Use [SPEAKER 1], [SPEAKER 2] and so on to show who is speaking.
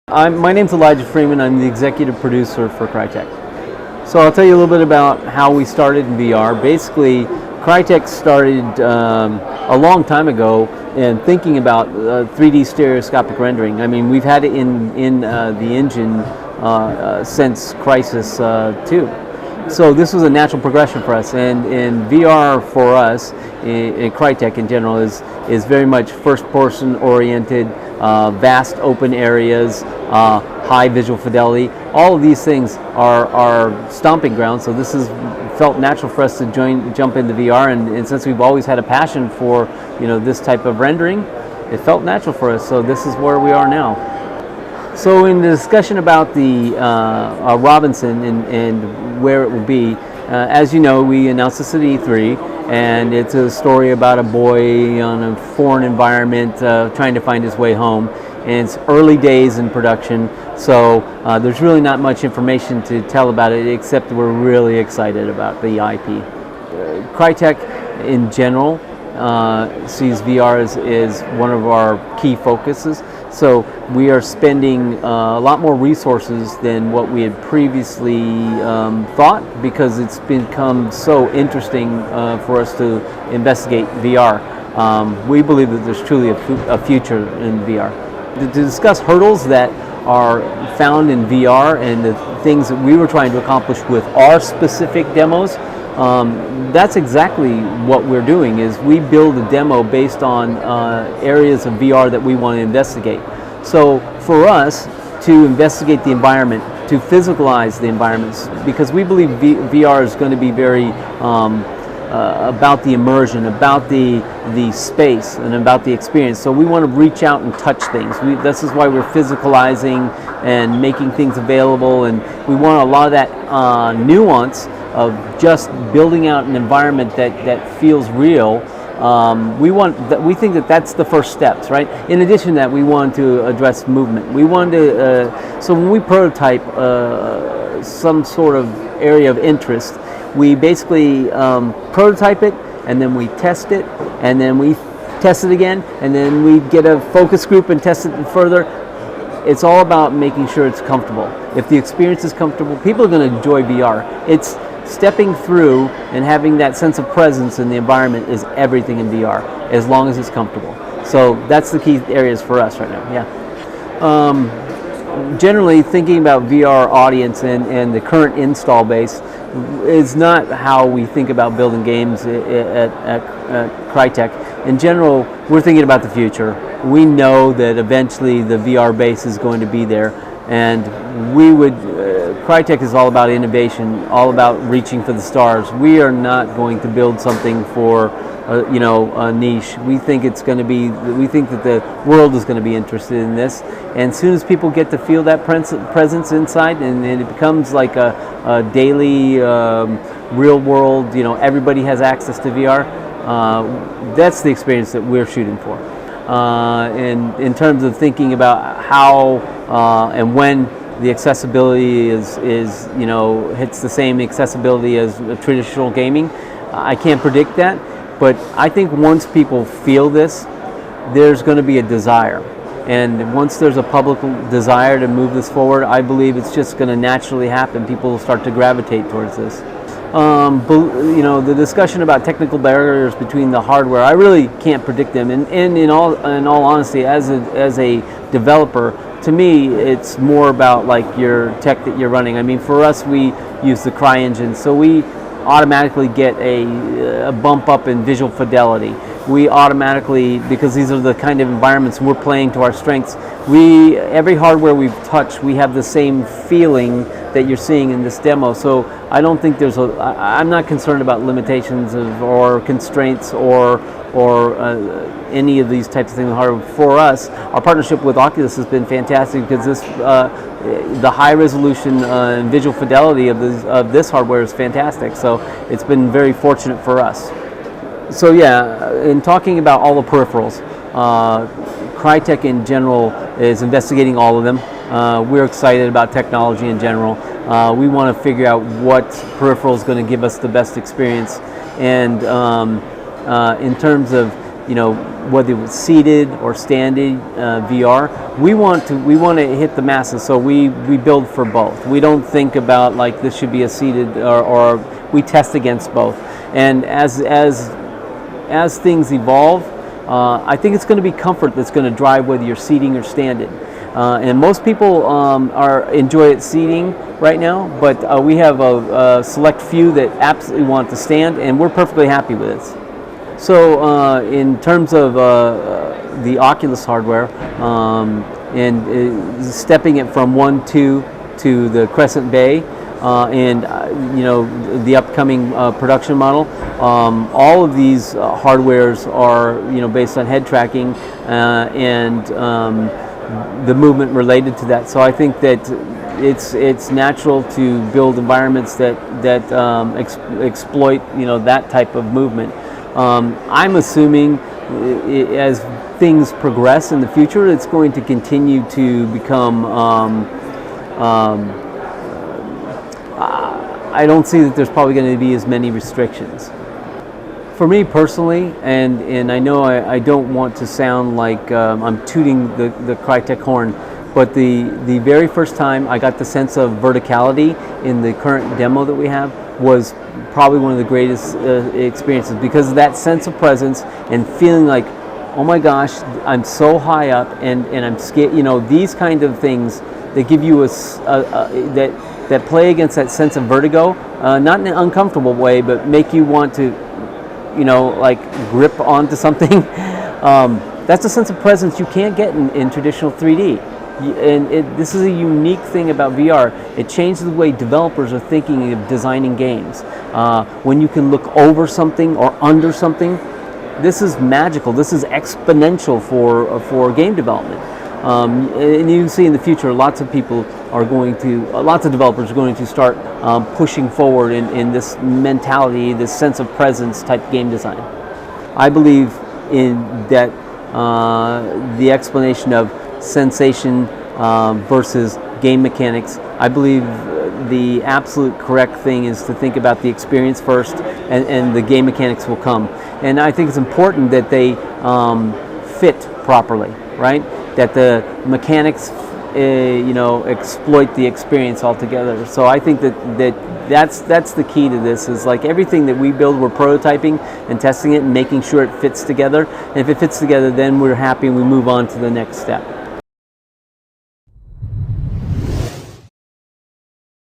[SPEAKER 1] My name's Elijah Freeman. I'm the executive producer for Crytek. So I'll tell you a little bit about how we started in VR. Basically, Crytek started a long time ago in thinking about 3D stereoscopic rendering. I mean, we've had it in the engine since Crysis 2. So this was a natural progression for us, and VR for us, in Crytek in general, is very much first-person oriented, vast open areas, high visual fidelity. All of these things are stomping grounds. So this has felt natural for us to jump into VR, and since we've always had a passion for this type of rendering, it felt natural for us. So this is where we are now. So in the discussion about the Robinson and where it will be, as you know, we announced this at E3, and it's a story about a boy on a foreign environment trying to find his way home. And it's early days in production, so there's really not much information to tell about it, except we're really excited about the IP. Crytek in general sees VR as one of our key focuses. So we are spending a lot more resources than what we had previously thought, because it's become so interesting for us to investigate VR. We believe that there's truly a future in VR. To discuss hurdles that are found in VR and the things that we were trying to accomplish with our specific demos, that's exactly what we're doing. Is we build a demo based on areas of VR that we want to investigate. So for us to investigate the environment, to physicalize the environments, because we believe VR is going to be very about the immersion, about the space, and about the experience. So we want to reach out and touch things. This is why we're physicalizing and making things available, and we want a lot of that nuance of just building out an environment that feels real. We think that that's the first steps, right? In addition to that, we want to address movement. We want to, so when we prototype some sort of area of interest, we basically prototype it, and then we test it, and then we test it again, and then we get a focus group and test it further. It's all about making sure it's comfortable. If the experience is comfortable, people are going to enjoy VR. It's stepping through and having that sense of presence in the environment is everything in VR, as long as it's comfortable. So that's the key areas for us right now. Yeah. Generally, thinking about VR audience and the current install base is not how we think about building games at Crytek. In general, we're thinking about the future. We know that eventually the VR base is going to be there, and Crytek is all about innovation, all about reaching for the stars. We are not going to build something for a niche. We think that the world is going to be interested in this, and as soon as people get to feel that presence inside, and it becomes like a daily, real world, everybody has access to VR, that's the experience that we're shooting for. And in terms of thinking about how and when the accessibility hits the same accessibility as traditional gaming, I can't predict that. But I think once people feel this, there's going to be a desire. And once there's a public desire to move this forward, I believe it's just going to naturally happen. People will start to gravitate towards this. The discussion about technical barriers between the hardware, I really can't predict them. And in all honesty, as a developer, to me, it's more about like your tech that you're running. I mean, for us, we use the CryEngine, so we automatically get a bump up in visual fidelity. We automatically, because these are the kind of environments we're playing to our strengths, every hardware we've touched, we have the same feeling that you're seeing in this demo. So I don't think I'm not concerned about limitations or constraints or any of these types of things. For us, our partnership with Oculus has been fantastic, because the high resolution and visual fidelity of this hardware is fantastic. So it's been very fortunate for us. So yeah, in talking about all the peripherals, Crytek in general is investigating all of them. We're excited about technology in general. We want to figure out what peripheral is going to give us the best experience. And in terms of whether it's seated or standing VR, we want to hit the masses. So we build for both. We don't think about like this should be a seated, or we test against both. And as things evolve, I think it's going to be comfort that's going to drive whether you're seating or standing. And most people enjoy it seating right now, but we have a select few that absolutely want to stand, and we're perfectly happy with it. So in terms of the Oculus hardware, and stepping it from 1.2 to the Crescent Bay, and the upcoming production model, all of these hardwares are based on head tracking and the movement related to that. So I think that it's natural to build environments that exploit that type of movement. I'm assuming as things progress in the future, it's going to continue to become. I don't see that there's probably going to be as many restrictions. For me personally, and I know I don't want to sound like I'm tooting the Crytek horn, but the very first time I got the sense of verticality in the current demo that we have was probably one of the greatest experiences, because of that sense of presence and feeling like, oh my gosh, I'm so high up and I'm scared. These kind of things that give you that play against that sense of vertigo, not in an uncomfortable way, but make you want to like grip onto something. That's a sense of presence you can't get in traditional 3D. And this is a unique thing about VR. It changes the way developers are thinking of designing games. When you can look over something or under something, this is magical. This is exponential for game development. And you can see in the future, lots of developers are going to start pushing forward in this mentality, this sense of presence type game design. I believe in that the explanation of sensation versus game mechanics. I believe the absolute correct thing is to think about the experience first, and the game mechanics will come. And I think it's important that they fit properly, right? That the mechanics exploit the experience altogether. So I think that's the key to this, is like everything that we build, we're prototyping and testing it and making sure it fits together. And if it fits together, then we're happy and we move on to the next step.